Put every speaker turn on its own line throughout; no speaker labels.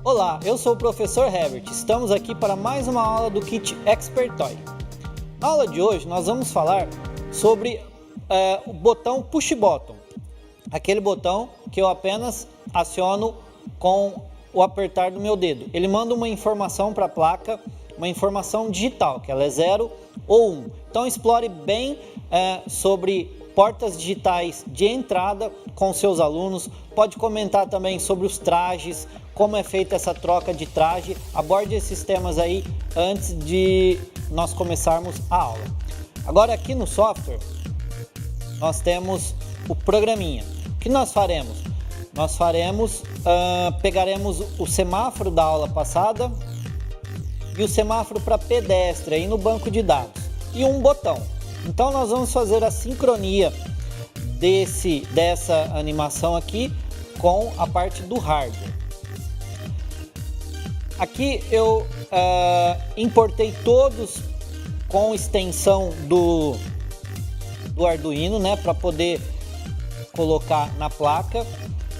Olá, eu sou o professor Herbert. Estamos aqui para mais uma aula do Kit Expert Toy. Na aula de hoje nós vamos falar sobre o botão Push Button, aquele botão que eu apenas aciono com o apertar do meu dedo. Ele manda uma informação para a placa, uma informação digital, que ela é 0 ou 1. Então explore bem sobre portas digitais de entrada com seus alunos. Pode comentar também sobre os trajes, como é feita essa troca de traje. Aborde esses temas aí antes de nós começarmos a aula. Agora aqui no software nós temos o programinha. O que nós faremos? Nós pegaremos o semáforo da aula passada e o semáforo para pedestre aí no banco de dados e um botão. Então nós vamos fazer a sincronia dessa animação aqui com a parte do hardware. Aqui eu importei todos com extensão do Arduino, né, para poder colocar na placa.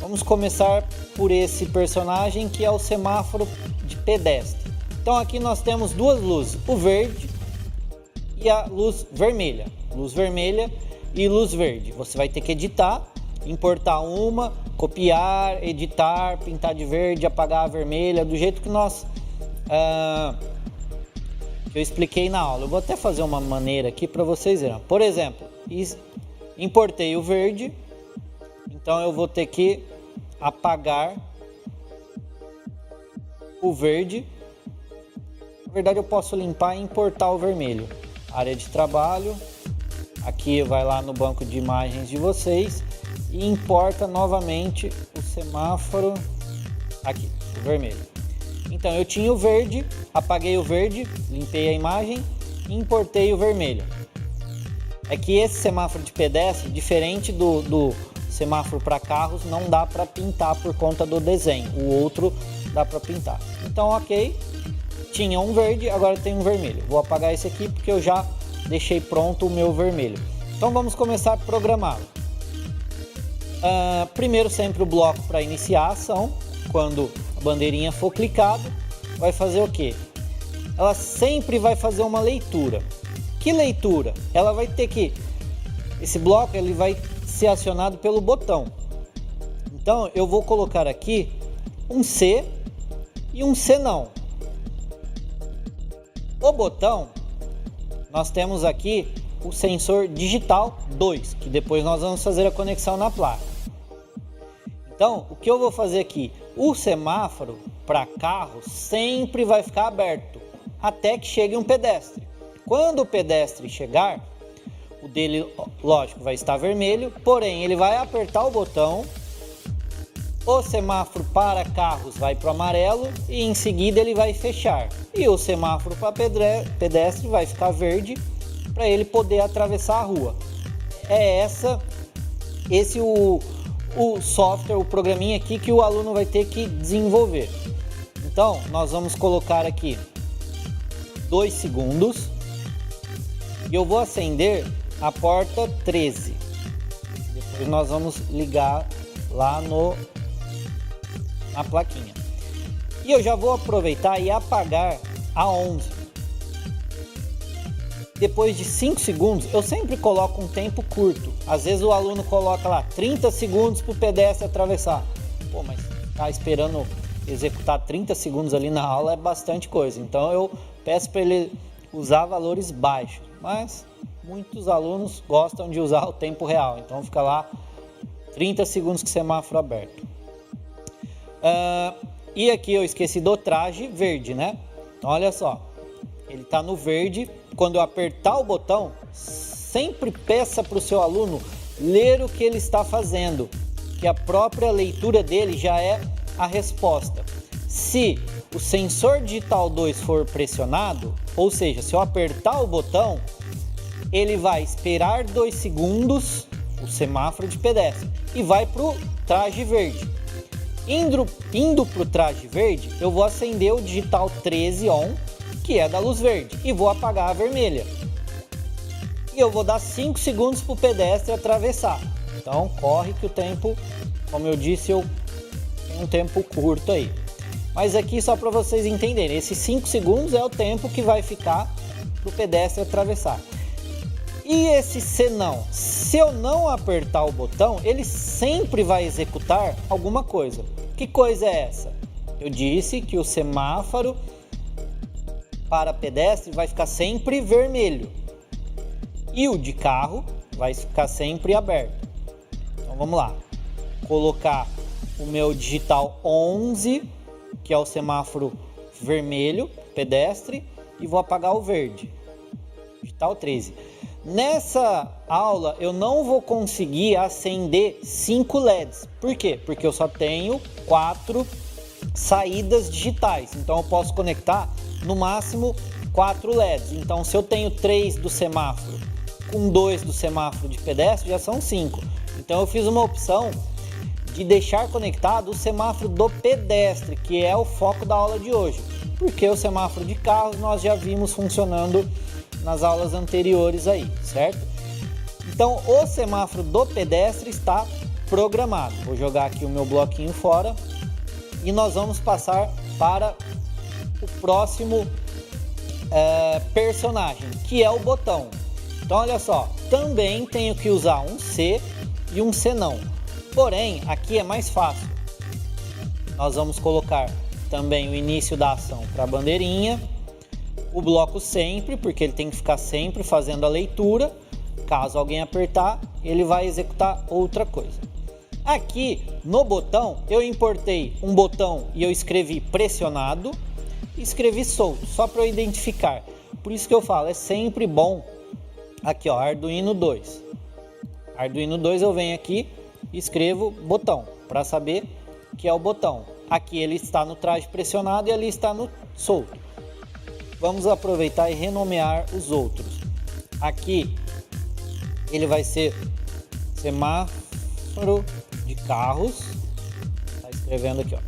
Vamos começar por esse personagem que é o semáforo de pedestre. Então aqui nós temos duas luzes, o verde e a luz vermelha. Luz vermelha e luz verde. Você vai ter que editar, importar uma, copiar, editar, pintar de verde, apagar a vermelha, do jeito que eu expliquei na aula. Eu vou até fazer uma maneira aqui para vocês verem. Por exemplo, importei o verde, então eu vou ter que apagar o verde. Na verdade eu posso limpar e importar o vermelho. Área de trabalho, aqui vai lá no banco de imagens de vocês e importa novamente o semáforo aqui, o vermelho. Então eu tinha o verde, apaguei o verde, limpei a imagem e importei o vermelho. É que esse semáforo de pedestre, diferente do semáforo para carros, não dá para pintar por conta do desenho, o outro dá para pintar. Então ok, tinha um verde, agora tem um vermelho. Vou apagar esse aqui porque eu já deixei pronto o meu vermelho. Então vamos começar a programá-lo. Primeiro sempre o bloco para iniciar a ação. Quando a bandeirinha for clicado, vai fazer o quê? Ela sempre vai fazer uma leitura. Que leitura? Ela vai ter que... Esse bloco ele vai ser acionado pelo botão. Então eu vou colocar aqui um C e um C não. O botão, nós temos aqui o sensor digital 2, que depois nós vamos fazer a conexão na placa. Então, o que eu vou fazer aqui? O semáforo para carro sempre vai ficar aberto, até que chegue um pedestre. Quando o pedestre chegar, o dele, lógico, vai estar vermelho, porém ele vai apertar o botão, o semáforo para carros vai para o amarelo e em seguida ele vai fechar. E o semáforo para pedestre vai ficar verde para ele poder atravessar a rua. É esse o software, o programinha aqui que o aluno vai ter que desenvolver. Então nós vamos colocar aqui 2 segundos e eu vou acender a porta 13. Depois nós vamos ligar lá na plaquinha. E eu já vou aproveitar e apagar a 11. Depois de 5 segundos, eu sempre coloco um tempo curto. Às vezes o aluno coloca lá 30 segundos para o pedestre atravessar. Pô, mas tá esperando executar 30 segundos ali na aula é bastante coisa. Então eu peço para ele usar valores baixos. Mas muitos alunos gostam de usar o tempo real. Então fica lá 30 segundos com o semáforo aberto. E aqui eu esqueci do traje verde, né? Então olha só, ele está no verde. Quando eu apertar o botão, sempre peça para o seu aluno ler o que ele está fazendo, que a própria leitura dele já é a resposta. Se o sensor digital 2 for pressionado, ou seja, se eu apertar o botão, ele vai esperar 2 segundos, o semáforo de pedestre, e vai para o traje verde. Indo para o traje verde, eu vou acender o digital 13 on, que é da luz verde, e vou apagar a vermelha. E eu vou dar 5 segundos para o pedestre atravessar. Então corre que o tempo, como eu disse, eu tenho um tempo curto aí. Mas aqui só para vocês entenderem, esses 5 segundos é o tempo que vai ficar para o pedestre atravessar. E esse senão, se eu não apertar o botão, ele sempre vai executar alguma coisa. Que coisa é essa? Eu disse que o semáforo para pedestre vai ficar sempre vermelho. E o de carro vai ficar sempre aberto. Então vamos lá. Colocar o meu digital 11, que é o semáforo vermelho, pedestre, e vou apagar o verde. Digital 13. Nessa aula eu não vou conseguir acender 5 LEDs. Por quê? Porque eu só tenho 4 saídas digitais. Então eu posso conectar no máximo 4 LEDs. Então se eu tenho 3 do semáforo com 2 do semáforo de pedestre, já são 5. Então eu fiz uma opção de deixar conectado o semáforo do pedestre, que é o foco da aula de hoje. Porque o semáforo de carros nós já vimos funcionando nas aulas anteriores aí, certo? Então o semáforo do pedestre está programado. Vou jogar aqui o meu bloquinho fora e nós vamos passar para o próximo personagem, que é o botão. Então olha só, também tenho que usar um C e um C não. Porém, aqui é mais fácil. Nós vamos colocar também o início da ação para a bandeirinha. O bloco sempre, porque ele tem que ficar sempre fazendo a leitura. Caso alguém apertar, ele vai executar outra coisa. Aqui no botão, eu importei um botão e eu escrevi pressionado e escrevi solto, só para eu identificar. Por isso que eu falo, é sempre bom. Aqui ó, Arduino 2. Arduino 2 eu venho aqui e escrevo botão, para saber que é o botão. Aqui ele está no traje pressionado e ali está no solto. Vamos aproveitar e renomear os outros. Aqui ele vai ser semáforo de carros. Está escrevendo aqui, ó.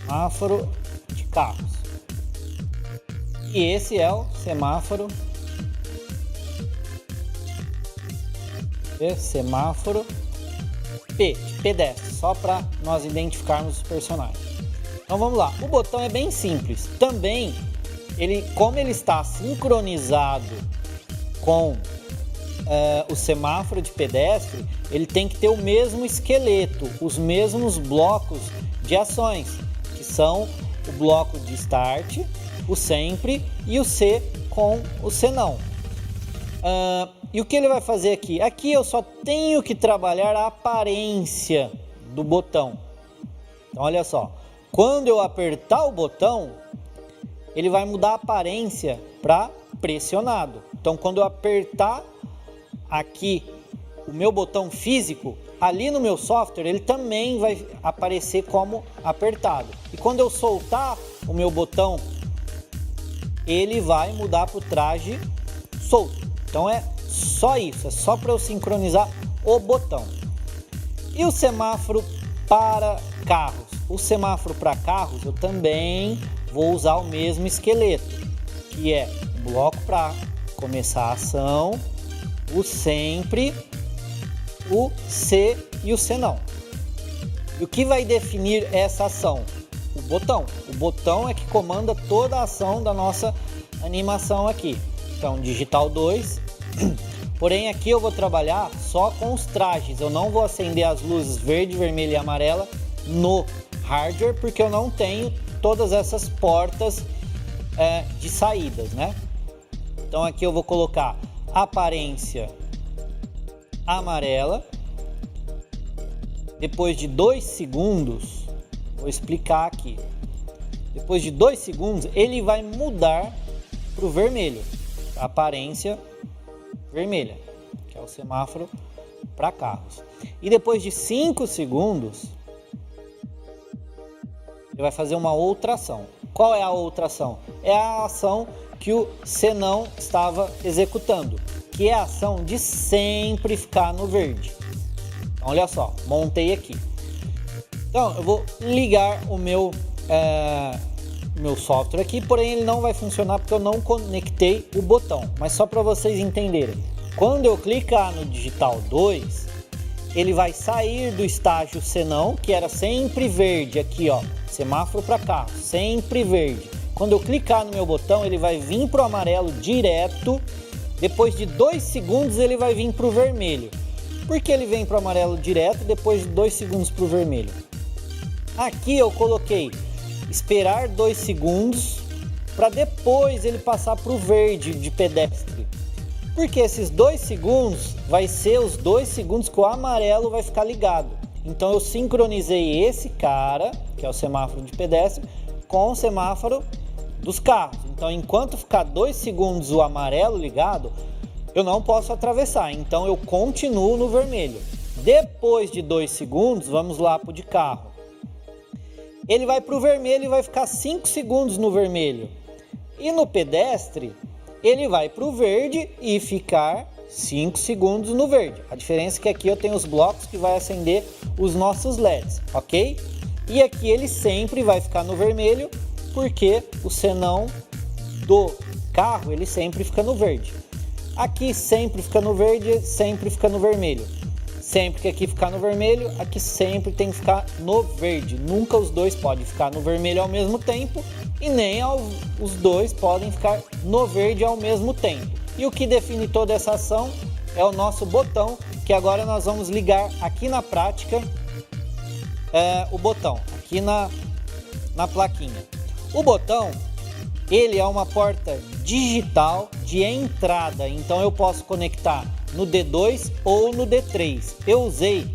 Semáforo de carros. E esse é o semáforo P, de pedestre, só para nós identificarmos os personagens. Então vamos lá, o botão é bem simples. Também, como ele está sincronizado com o semáforo de pedestre, ele tem que ter o mesmo esqueleto, os mesmos blocos de ações, que são o bloco de start, o sempre e o C com o C não. E o que ele vai fazer aqui? Aqui eu só tenho que trabalhar a aparência do botão. Então olha só. Quando eu apertar o botão, ele vai mudar a aparência para pressionado. Então, quando eu apertar aqui o meu botão físico, ali no meu software, ele também vai aparecer como apertado. E quando eu soltar o meu botão, ele vai mudar para o traje solto. Então, é só isso, é só para eu sincronizar o botão. E o semáforo para carros? O semáforo para carros eu também vou usar o mesmo esqueleto, que é o bloco para começar a ação, o sempre, o C e o C não. E o que vai definir essa ação? O botão. O botão é que comanda toda a ação da nossa animação aqui. Então, digital 2. Porém, aqui eu vou trabalhar só com os trajes. Eu não vou acender as luzes verde, vermelha e amarela no hardware, porque eu não tenho todas essas portas de saídas, né? Então aqui eu vou colocar aparência amarela. Depois de 2 segundos, vou explicar aqui. Depois de 2 segundos, ele vai mudar para o vermelho, aparência vermelha, que é o semáforo para carros. E depois de 5 segundos, ele vai fazer uma outra ação. Qual é a outra ação? É a ação que o senão estava executando, que é a ação de sempre ficar no verde. Então, olha só, montei aqui. Então, eu vou ligar o meu meu software aqui, porém ele não vai funcionar porque eu não conectei o botão. Mas só para vocês entenderem, quando eu clicar no digital 2, ele vai sair do estágio senão, que era sempre verde aqui, ó, semáforo para carro, sempre verde. Quando eu clicar no meu botão, ele vai vir para o amarelo direto. Depois de 2 segundos ele vai vir para o vermelho. Por que ele vem para o amarelo direto depois de 2 segundos para o vermelho? Aqui eu coloquei esperar 2 segundos para depois ele passar para o verde de pedestre. Porque esses 2 segundos vai ser os 2 segundos que o amarelo vai ficar ligado. Então eu sincronizei esse cara, que é o semáforo de pedestre, com o semáforo dos carros. Então enquanto ficar 2 segundos o amarelo ligado, eu não posso atravessar. Então eu continuo no vermelho. Depois de 2 segundos, vamos lá para o de carro. Ele vai para o vermelho e vai ficar 5 segundos no vermelho. E no pedestre, ele vai para o verde e ficar 5 segundos no verde. A diferença é que aqui eu tenho os blocos que vai acender os nossos LEDs, ok? E aqui ele sempre vai ficar no vermelho, porque o senão do carro ele sempre fica no verde. Aqui sempre fica no verde, sempre fica no vermelho. Sempre que aqui ficar no vermelho, aqui sempre tem que ficar no verde. Nunca os dois podem ficar no vermelho ao mesmo tempo e nem os dois podem ficar no verde ao mesmo tempo. E o que define toda essa ação é o nosso botão, que agora nós vamos ligar aqui na prática o botão, aqui na plaquinha. O botão, ele é uma porta digital de entrada, então eu posso conectar no D2 ou no D3. Eu usei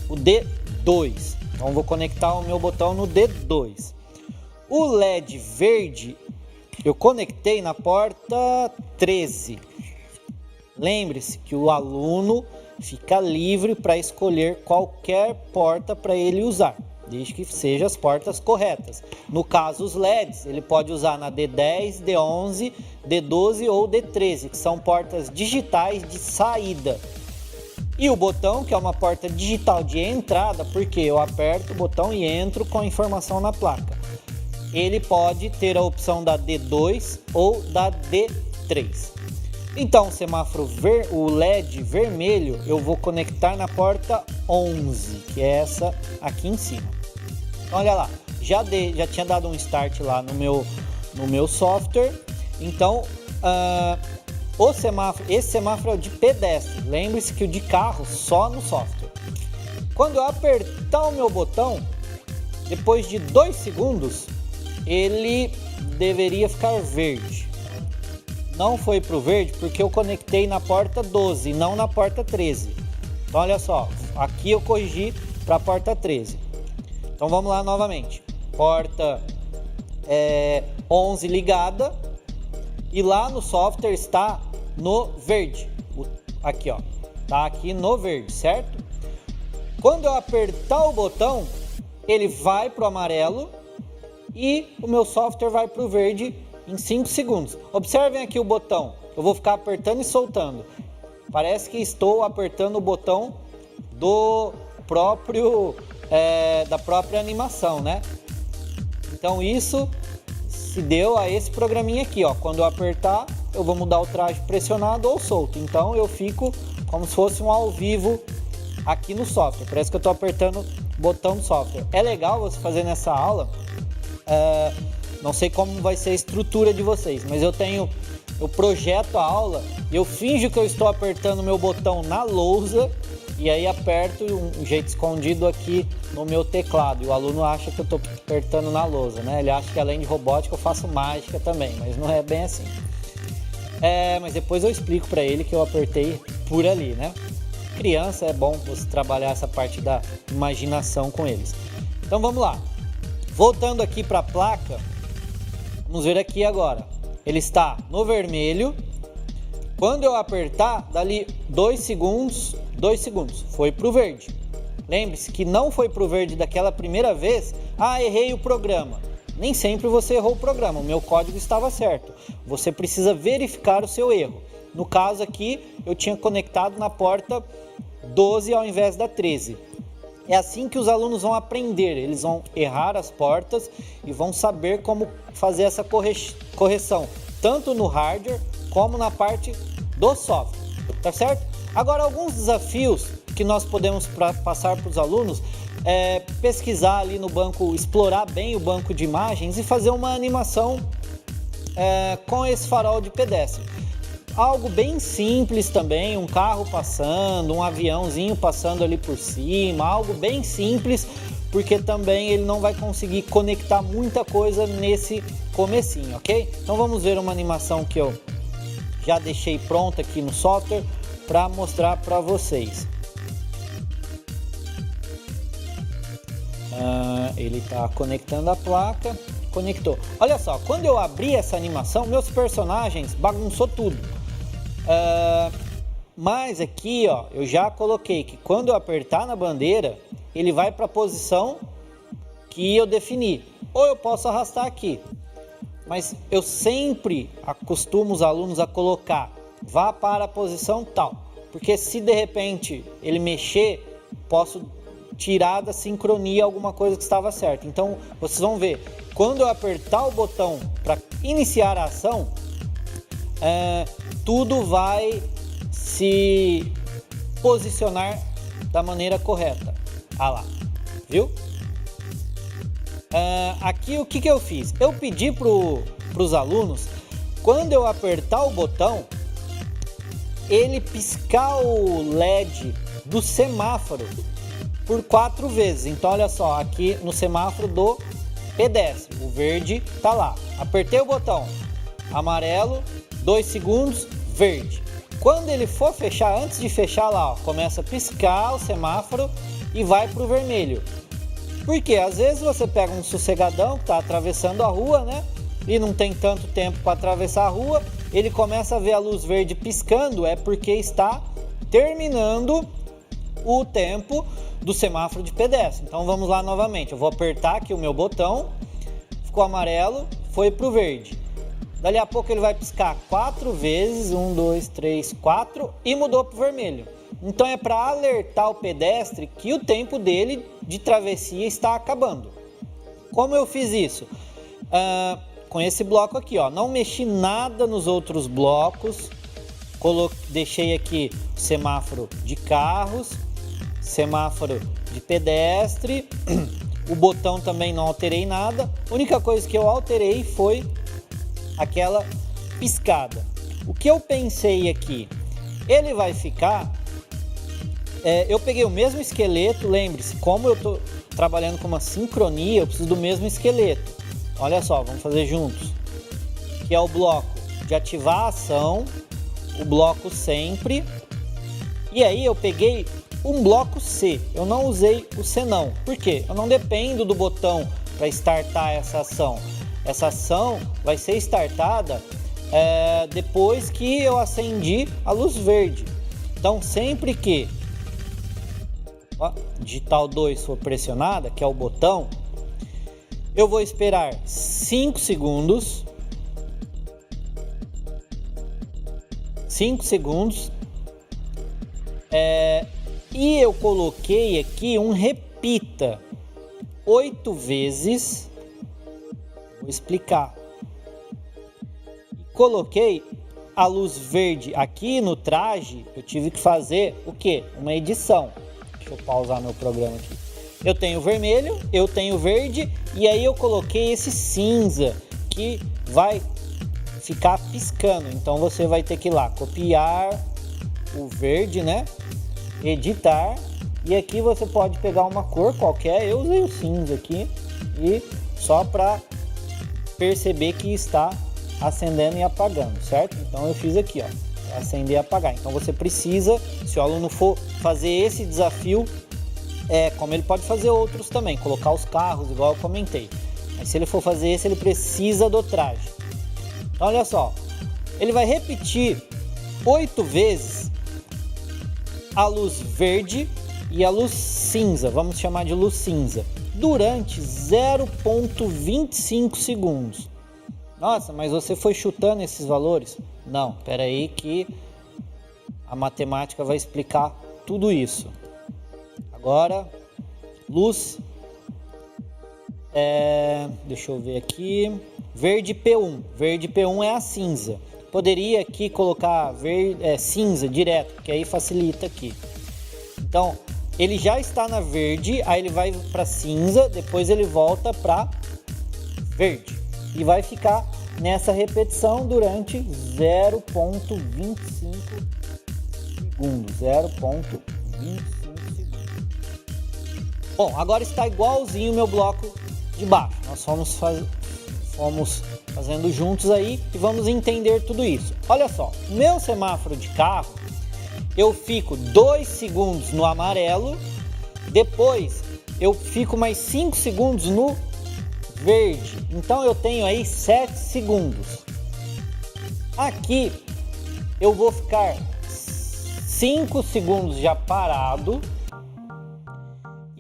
o D2, então vou conectar o meu botão no D2. O LED verde eu conectei na porta 13. Lembre-se que o aluno fica livre para escolher qualquer porta para ele usar, desde que sejam as portas corretas. No caso, os LEDs, ele pode usar na D10, D11, D12 ou D13, que são portas digitais de saída. E o botão, que é uma porta digital de entrada, porque eu aperto o botão e entro com a informação na placa. Ele pode ter a opção da D2 ou da D3. Então, o semáforo o LED vermelho, eu vou conectar na porta 11, que é essa aqui em cima. Olha lá, já tinha dado um start lá no meu software. Então, esse semáforo é o de pedestre. Lembre-se que o de carro só no software. Quando eu apertar o meu botão, depois de 2 segundos, ele deveria ficar verde. Não foi para o verde porque eu conectei na porta 12 e não na porta 13. Então olha só, aqui eu corrigi para a porta 13. Então vamos lá novamente. Porta 11 ligada e lá no software está no verde. Aqui ó, tá aqui no verde, certo? Quando eu apertar o botão, ele vai para o amarelo e o meu software vai para o verde em 5 segundos. Observem aqui o botão. Eu vou ficar apertando e soltando. Parece que estou apertando o botão do próprio da própria animação, né? Então isso se deu a esse programinha aqui, ó. Quando eu apertar, eu vou mudar o traje pressionado ou solto. Então eu fico como se fosse um ao vivo aqui no software. Parece que eu estou apertando o botão do software. É legal você fazer nessa aula. Não sei como vai ser a estrutura de vocês, mas eu projeto a aula e eu finjo que eu estou apertando o meu botão na lousa e aí aperto um jeito escondido aqui no meu teclado. E o aluno acha que eu estou apertando na lousa, né? Ele acha que além de robótica eu faço mágica também, mas não é bem assim. Mas depois eu explico para ele que eu apertei por ali, né? Criança é bom você trabalhar essa parte da imaginação com eles. Então vamos lá. Voltando aqui para a placa, vamos ver aqui agora. Ele está no vermelho. Quando eu apertar, dali 2 segundos, foi para o verde. Lembre-se que não foi para o verde daquela primeira vez. Errei o programa. Nem sempre você errou o programa. O meu código estava certo. Você precisa verificar o seu erro. No caso aqui, eu tinha conectado na porta 12 ao invés da 13. É assim que os alunos vão aprender, eles vão errar as portas e vão saber como fazer essa correção, tanto no hardware como na parte do software, tá certo? Agora, alguns desafios que nós podemos passar para os alunos é pesquisar ali no banco, explorar bem o banco de imagens e fazer uma animação com esse farol de pedestre. Algo bem simples também, um carro passando, um aviãozinho passando ali por cima, algo bem simples, porque também ele não vai conseguir conectar muita coisa nesse comecinho, ok? Então vamos ver uma animação que eu já deixei pronta aqui no software para mostrar para vocês. Ele está conectando a placa, conectou. Olha só, quando eu abri essa animação, meus personagens bagunçou tudo. Mas aqui, ó, eu já coloquei que quando eu apertar na bandeira, ele vai para a posição que eu defini. Ou eu posso arrastar aqui. Mas eu sempre acostumo os alunos a colocar, vá para a posição tal. Porque se de repente ele mexer, posso tirar da sincronia alguma coisa que estava certa. Então vocês vão ver, quando eu apertar o botão para iniciar a ação, tudo vai se posicionar da maneira correta. Ah lá, viu? Aqui o que eu fiz? Eu pedi para os alunos, quando eu apertar o botão, ele piscar o LED do semáforo por 4 vezes. Então olha só, aqui no semáforo do pedestre, o verde tá lá. Apertei o botão, amarelo, 2 segundos, verde. Quando ele for fechar, antes de fechar lá, ó, começa a piscar o semáforo e vai pro vermelho. Porque às vezes você pega um sossegadão que tá atravessando a rua, né? E não tem tanto tempo para atravessar a rua, ele começa a ver a luz verde piscando, é porque está terminando o tempo do semáforo de pedestre. Então vamos lá novamente, eu vou apertar aqui o meu botão, ficou amarelo, foi pro verde. Dali a pouco ele vai piscar 4 vezes, 1, 2, 3, 4 e mudou pro vermelho. Então é para alertar o pedestre que o tempo dele de travessia está acabando. Como eu fiz isso? Com esse bloco aqui, ó, não mexi nada nos outros blocos, deixei aqui o semáforo de carros, semáforo de pedestre, o botão também não alterei nada, a única coisa que eu alterei foi aquela piscada. O que eu pensei aqui, ele vai ficar, eu peguei o mesmo esqueleto, lembre-se, como eu estou trabalhando com uma sincronia, eu preciso do mesmo esqueleto. Olha só, vamos fazer juntos, que é o bloco de ativar a ação, o bloco sempre, e aí eu peguei um bloco C, eu não usei o C não, por quê? Eu não dependo do botão para startar essa ação. Essa ação vai ser startada depois que eu acendi a luz verde. Então sempre que digital 2 for pressionada, que é o botão, eu vou esperar 5 segundos. 5 segundos. E eu coloquei aqui um repita 8 vezes. Vou explicar. Coloquei a luz verde aqui no traje. Eu tive que fazer o quê? Uma edição. Deixa eu pausar meu programa aqui. Eu tenho vermelho, eu tenho verde e aí eu coloquei esse cinza que vai ficar piscando. Então você vai ter que ir lá copiar o verde, né? Editar, e aqui você pode pegar uma cor qualquer. Eu usei o cinza aqui e só para perceber que está acendendo e apagando, certo? Então eu fiz aqui, ó, acender e apagar. Então você precisa, se o aluno for fazer esse desafio, como ele pode fazer outros também, colocar os carros, igual eu comentei. Mas se ele for fazer esse, ele precisa do traje. Então olha só, ele vai repetir 8 vezes a luz verde e a luz cinza, vamos chamar de luz cinza, durante 0,25 segundos. Nossa, mas você foi chutando esses valores? Não, espera aí que a matemática vai explicar tudo isso. Agora luz, deixa eu ver aqui, verde P1. Verde P1 é a cinza. Poderia aqui colocar cinza direto, que aí facilita aqui. Então, ele já está na verde, aí ele vai para cinza, depois ele volta para verde. E vai ficar nessa repetição durante 0,25 segundos. 0,25 segundos. Bom, agora está igualzinho o meu bloco de baixo. Nós fomos fazendo juntos aí e vamos entender tudo isso. Olha só, meu semáforo de carro, eu fico 2 segundos no amarelo, depois eu fico mais 5 segundos no verde. Então eu tenho aí 7 segundos. Aqui eu vou ficar 5 segundos já parado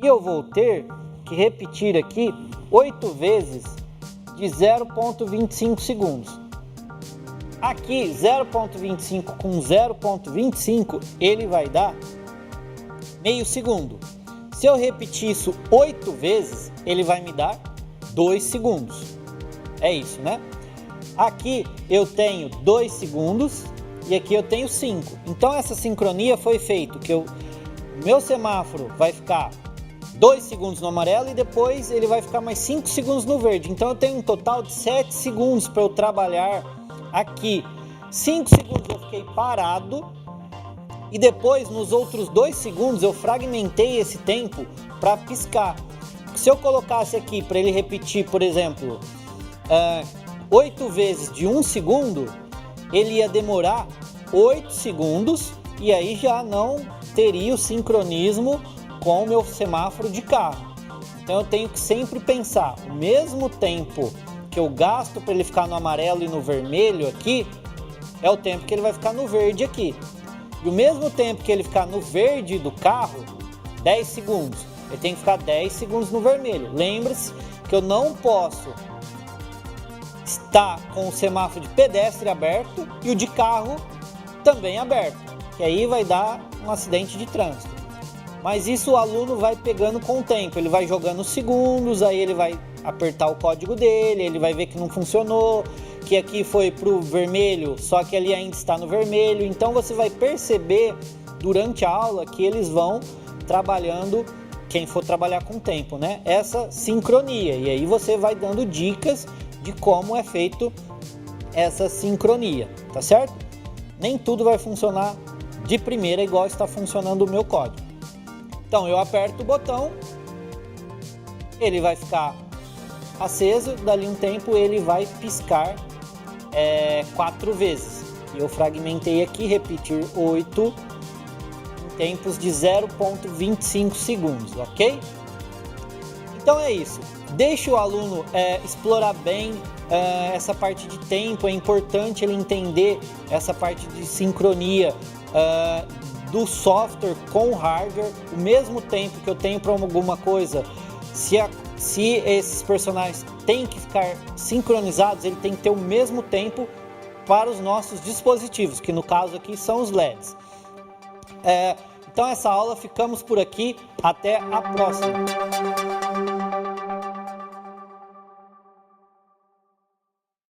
e eu vou ter que repetir aqui 8 vezes de 0,25 segundos. Aqui 0,25 com 0,25 ele vai dar meio segundo. Se eu repetir isso 8 vezes, ele vai me dar 2 segundos. É isso, né? Aqui eu tenho 2 segundos e aqui eu tenho 5. Então essa sincronia foi feita que meu semáforo vai ficar 2 segundos no amarelo e depois ele vai ficar mais 5 segundos no verde. Então eu tenho um total de 7 segundos para eu trabalhar aqui. 5 segundos eu fiquei parado e depois nos outros 2 segundos eu fragmentei esse tempo para piscar. Se eu colocasse aqui para ele repetir, por exemplo, 8 vezes de 1 segundo, ele ia demorar 8 segundos e aí já não teria o sincronismo com o meu semáforo de carro. Então eu tenho que sempre pensar, o mesmo tempo que eu gasto para ele ficar no amarelo e no vermelho aqui, é o tempo que ele vai ficar no verde aqui. E o mesmo tempo que ele ficar no verde do carro, 10 segundos, ele tem que ficar 10 segundos no vermelho. Lembre-se que eu não posso estar com o semáforo de pedestre aberto e o de carro também aberto, que aí vai dar um acidente de trânsito. Mas isso o aluno vai pegando com o tempo, ele vai jogando segundos, aí ele vai apertar o código dele, ele vai ver que não funcionou, que aqui foi para o vermelho, só que ali ainda está no vermelho. Então você vai perceber durante a aula que eles vão trabalhando, quem for trabalhar com o tempo, né? Essa sincronia, e aí você vai dando dicas de como é feito essa sincronia, tá certo? Nem tudo vai funcionar de primeira igual está funcionando o meu código. Então eu aperto o botão, ele vai ficar aceso, dali um tempo ele vai piscar 4 vezes. Eu fragmentei aqui, repetir 8 em tempos de 0,25 segundos, ok? Então é isso, deixe o aluno explorar bem essa parte de tempo, é importante ele entender essa parte de sincronia do software com o hardware, o mesmo tempo que eu tenho para alguma coisa, se esses personagens têm que ficar sincronizados, ele tem que ter o mesmo tempo para os nossos dispositivos, que no caso aqui são os LEDs. Então essa aula ficamos por aqui, até a próxima.